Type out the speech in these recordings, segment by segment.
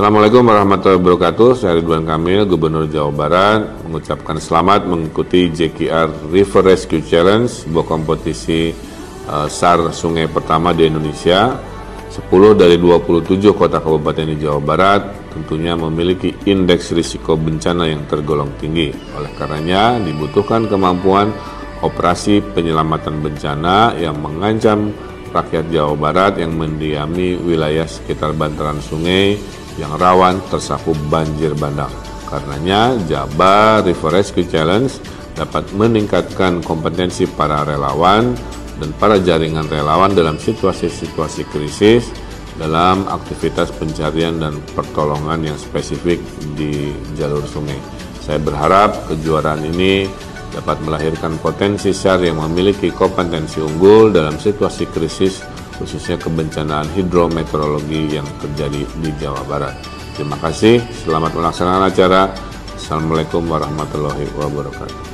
Assalamualaikum warahmatullahi wabarakatuh. Saya Ridwan Kamil, Gubernur Jawa Barat, mengucapkan selamat mengikuti JKR River Rescue Challenge, sebuah kompetisi SAR sungai pertama di Indonesia. 10 dari 27 kota kabupaten di Jawa Barat tentunya memiliki indeks risiko bencana yang tergolong tinggi. Oleh karenanya dibutuhkan kemampuan operasi penyelamatan bencana yang mengancam rakyat Jawa Barat yang mendiami wilayah sekitar bantaran sungai yang rawan tersapu banjir bandang. Karenanya, Jabar River Rescue Challenge dapat meningkatkan kompetensi para relawan dan para jaringan relawan dalam situasi-situasi krisis dalam aktivitas pencarian dan pertolongan yang spesifik di jalur sungai. Saya berharap kejuaraan ini dapat melahirkan potensi SAR yang memiliki kompetensi unggul dalam situasi krisis, khususnya kebencanaan hidrometeorologi yang terjadi di Jawa Barat. Terima kasih, selamat melaksanakan acara. Assalamualaikum warahmatullahi wabarakatuh.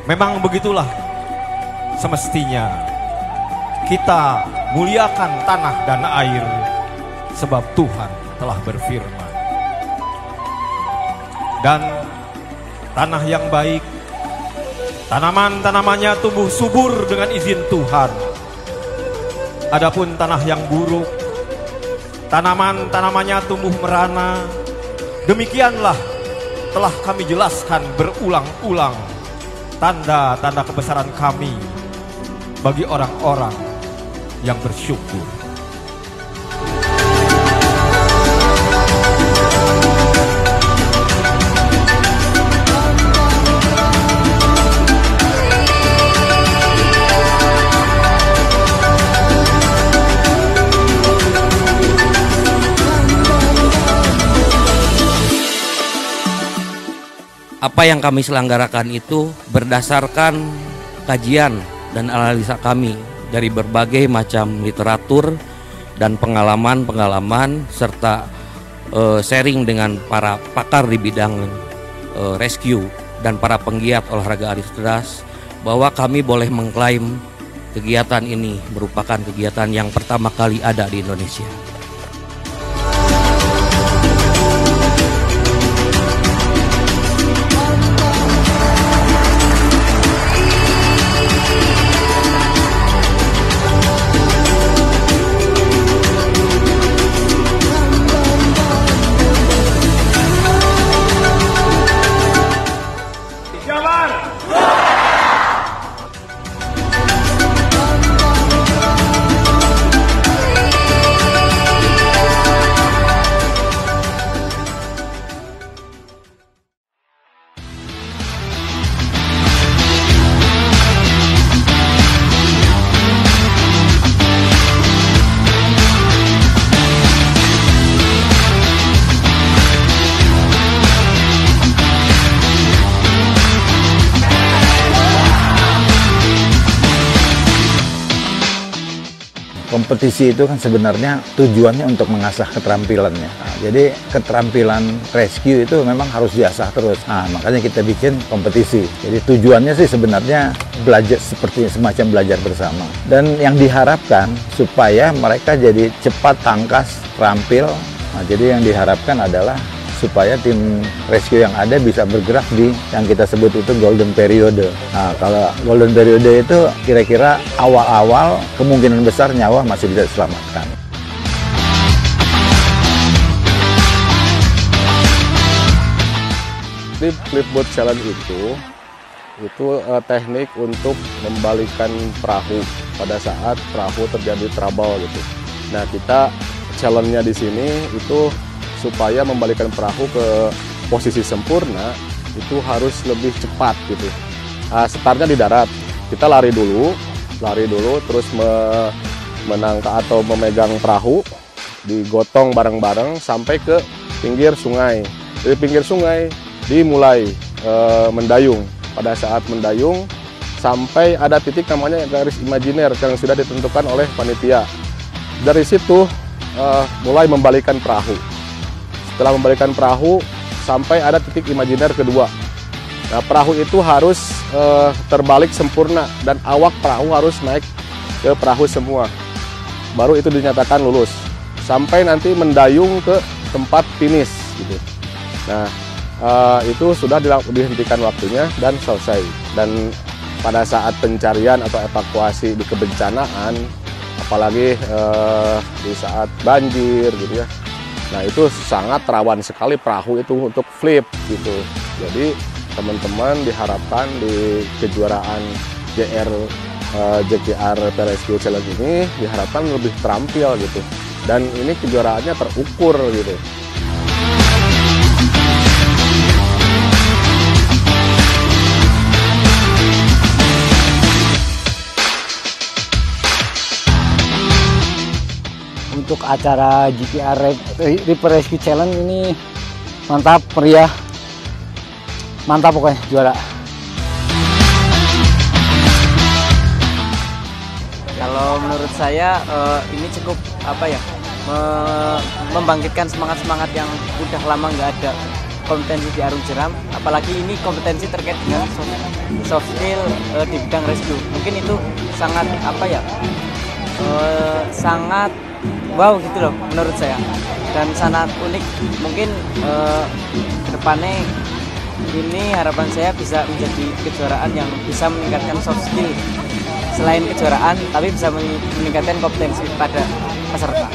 Memang begitulah semestinya kita muliakan tanah dan air, sebab Tuhan telah berfirman. Dan tanah yang baik, tanaman-tanamannya tumbuh subur dengan izin Tuhan. Adapun tanah yang buruk, tanaman-tanamannya tumbuh merana. Demikianlah telah kami jelaskan berulang-ulang tanda-tanda kebesaran kami bagi orang-orang yang bersyukur. Apa yang kami selenggarakan itu berdasarkan kajian dan analisa kami dari berbagai macam literatur dan pengalaman-pengalaman serta sharing dengan para pakar di bidang rescue dan para penggiat olahraga arus deras, bahwa kami boleh mengklaim kegiatan ini merupakan kegiatan yang pertama kali ada di Indonesia. Kompetisi itu kan sebenarnya tujuannya untuk mengasah keterampilannya. Nah, jadi keterampilan rescue itu memang harus diasah terus. Nah, makanya kita bikin kompetisi. Jadi tujuannya sih sebenarnya belajar, seperti semacam belajar bersama. Dan yang diharapkan supaya mereka jadi cepat, tangkas, terampil. Nah, jadi yang diharapkan adalah supaya tim rescue yang ada bisa bergerak di yang kita sebut itu golden period. Nah, kalau golden period itu kira-kira awal-awal kemungkinan besar nyawa masih bisa diselamatkan. Di flipboat challenge itu teknik untuk membalikan perahu pada saat perahu terjadi trouble gitu. Nah, kita challenge-nya di sini itu supaya membalikan perahu ke posisi sempurna itu harus lebih cepat gitu. Startnya di darat, kita lari dulu terus menangkap atau memegang perahu, digotong bareng-bareng sampai ke pinggir sungai. Dari pinggir sungai dimulai mendayung. Pada saat mendayung sampai ada titik namanya garis imajiner yang sudah ditentukan oleh panitia. Dari situ mulai membalikan perahu. Setelah membalikan perahu sampai ada titik imajiner kedua. Nah, perahu itu harus terbalik sempurna dan awak perahu harus naik ke perahu semua. Baru itu dinyatakan lulus. Sampai nanti mendayung ke tempat finish gitu. Nah, itu sudah dihentikan waktunya dan selesai. Dan pada saat pencarian atau evakuasi di kebencanaan, apalagi di saat banjir gitu ya, nah itu sangat rawan sekali perahu itu untuk flip gitu. Jadi teman-teman diharapkan di kejuaraan JKR Rescue Challenge ini diharapkan lebih terampil gitu. Dan ini kejuaraannya terukur gitu. Untuk acara JKR River Rescue Challenge ini mantap, meriah, mantap pokoknya, juara. Kalau menurut saya ini cukup membangkitkan semangat yang udah lama nggak ada kompetensi di Arung Jeram, apalagi ini kompetensi terkait dengan soft skill di bidang rescue. Mungkin itu sangat sangat wow gitu loh menurut saya, dan sangat unik. Mungkin kedepannya ini harapan saya bisa menjadi kejuaraan yang bisa meningkatkan soft skill selain kejuaraan, tapi bisa meningkatkan kompetensi pada peserta.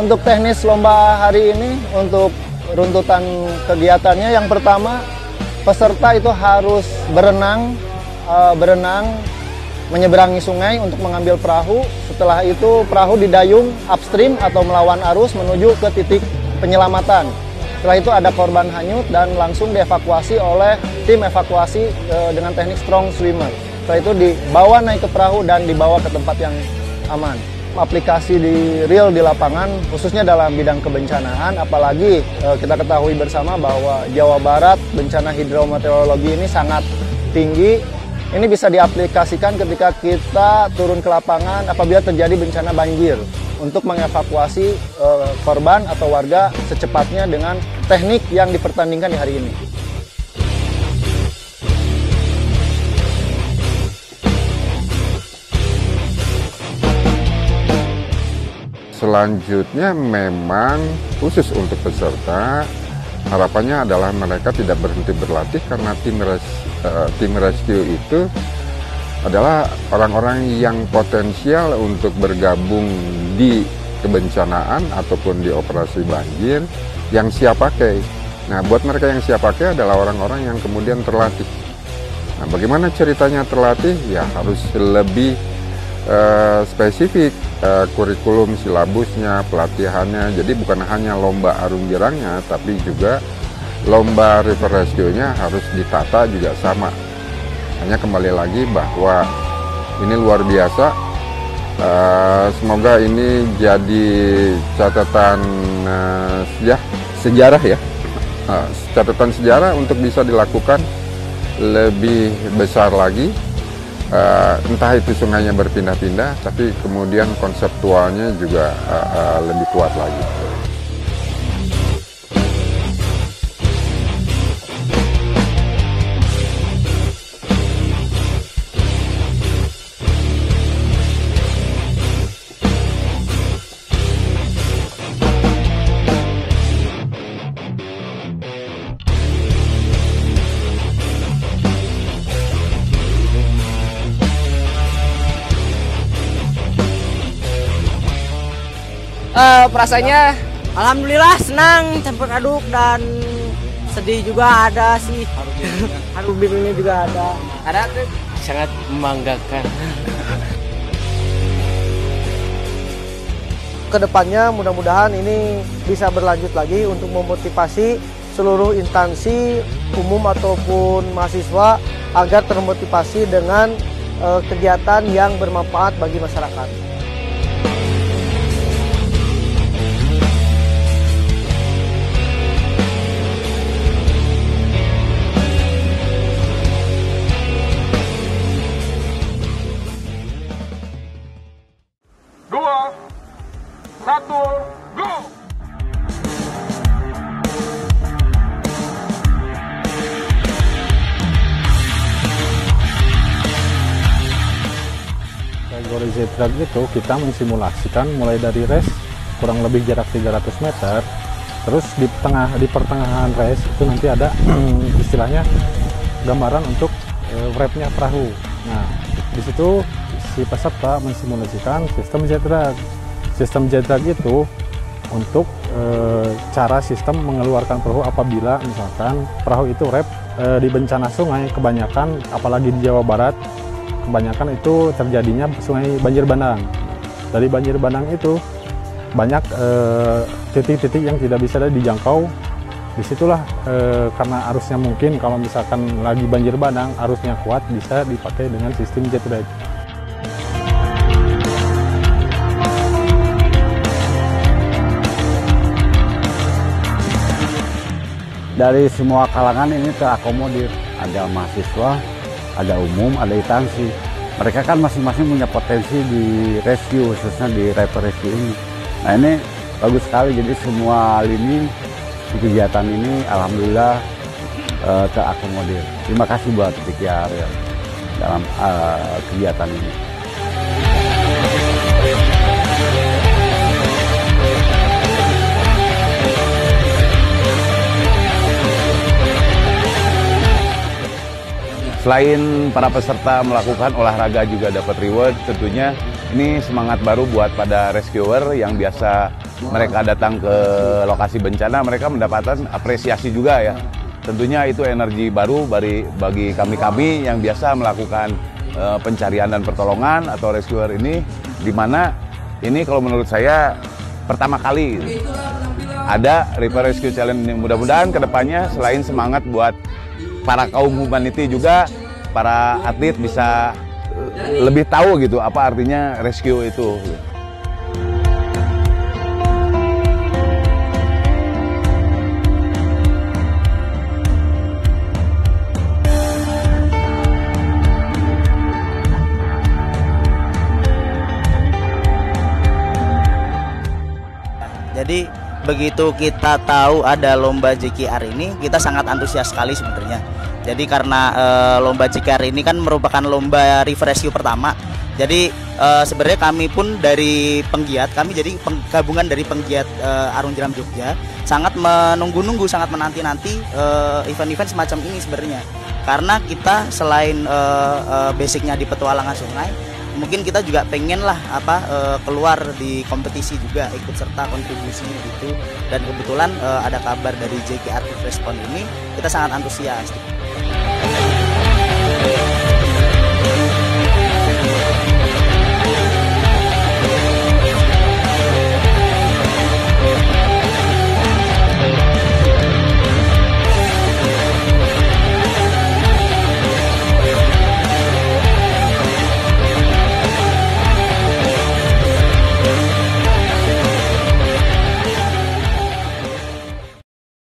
Untuk teknis lomba hari ini, untuk runtutan kegiatannya, yang pertama peserta itu harus berenang menyeberangi sungai untuk mengambil perahu. Setelah itu perahu didayung upstream atau melawan arus menuju ke titik penyelamatan. Setelah itu ada korban hanyut dan langsung dievakuasi oleh tim evakuasi dengan teknik strong swimmer. Setelah itu dibawa naik ke perahu dan dibawa ke tempat yang aman. Aplikasi di real di lapangan, khususnya dalam bidang kebencanaan, apalagi kita ketahui bersama bahwa Jawa Barat bencana hidrometeorologi ini sangat tinggi. Ini bisa diaplikasikan ketika kita turun ke lapangan apabila terjadi bencana banjir untuk mengevakuasi korban atau warga secepatnya dengan teknik yang dipertandingkan di hari ini. Selanjutnya memang khusus untuk peserta, harapannya adalah mereka tidak berhenti berlatih karena tim rescue itu adalah orang-orang yang potensial untuk bergabung di kebencanaan ataupun di operasi banjir yang siap pakai. Nah, buat mereka yang siap pakai adalah orang-orang yang kemudian terlatih. Nah, bagaimana ceritanya terlatih? Ya harus lebih spesifik kurikulum, silabusnya, pelatihannya. Jadi bukan hanya lomba arung jeramnya, tapi juga lomba river rescue-nya harus ditata juga sama. Hanya kembali lagi bahwa ini luar biasa. Semoga ini jadi catatan sejarah ya. Catatan sejarah untuk bisa dilakukan lebih besar lagi. Entah itu sungainya berpindah-pindah, tapi kemudian konseptualnya juga lebih kuat lagi. Perasaannya alhamdulillah senang, campur aduk dan sedih juga ada sih. Haru birunya juga ada. Ada tuh. Sangat membanggakan. Kedepannya mudah-mudahan ini bisa berlanjut lagi untuk memotivasi seluruh instansi umum ataupun mahasiswa agar termotivasi dengan kegiatan yang bermanfaat bagi masyarakat. Kategori Z-Track itu kita mensimulasikan mulai dari race kurang lebih jarak 300 meter, terus di pertengahan race itu nanti ada istilahnya gambaran untuk wrapnya perahu. Nah, di situ si peserta mensimulasikan sistem Z-Track. Sistem Z-Track itu untuk cara sistem mengeluarkan perahu apabila misalkan perahu itu wrap di bencana sungai, kebanyakan apalagi di Jawa Barat, kebanyakan itu terjadinya sungai banjir bandang. Dari banjir bandang itu banyak titik-titik yang tidak bisa dijangkau. Disitulah karena arusnya mungkin kalau misalkan lagi banjir bandang arusnya kuat, bisa dipakai dengan sistem Z-Track. Dari semua kalangan ini terakomodir, ada mahasiswa, ada umum, ada instansi. Mereka kan masing-masing punya potensi di rescue, khususnya di river rescue ini. Nah ini bagus sekali, jadi semua lini di kegiatan ini alhamdulillah terakomodir. Terima kasih buat JKR dalam kegiatan ini. Selain para peserta melakukan olahraga juga dapat reward, tentunya ini semangat baru buat pada rescuer yang biasa mereka datang ke lokasi bencana, mereka mendapatkan apresiasi juga ya. Tentunya itu energi baru bagi kami-kami yang biasa melakukan pencarian dan pertolongan atau rescuer ini, di mana ini kalau menurut saya pertama kali ada River Rescue Challenge ini. Mudah-mudahan kedepannya selain semangat buat para kaum humanity juga, para atlet bisa lebih tahu gitu apa artinya rescue itu. Jadi begitu kita tahu ada lomba JKR ini, kita sangat antusias sekali sebenarnya. Jadi karena lomba JKR ini kan merupakan lomba river rescue pertama. Jadi sebenarnya kami pun dari penggiat, kami jadi gabungan dari penggiat Arung Jeram Jogja, sangat menunggu-nunggu, sangat menanti-nanti event-event semacam ini sebenarnya. Karena kita selain basicnya di petualangan sungai, mungkin kita juga pengen lah keluar di kompetisi juga, ikut serta kontribusi gitu. Dan kebetulan ada kabar dari JKR Response ini, kita sangat antusias.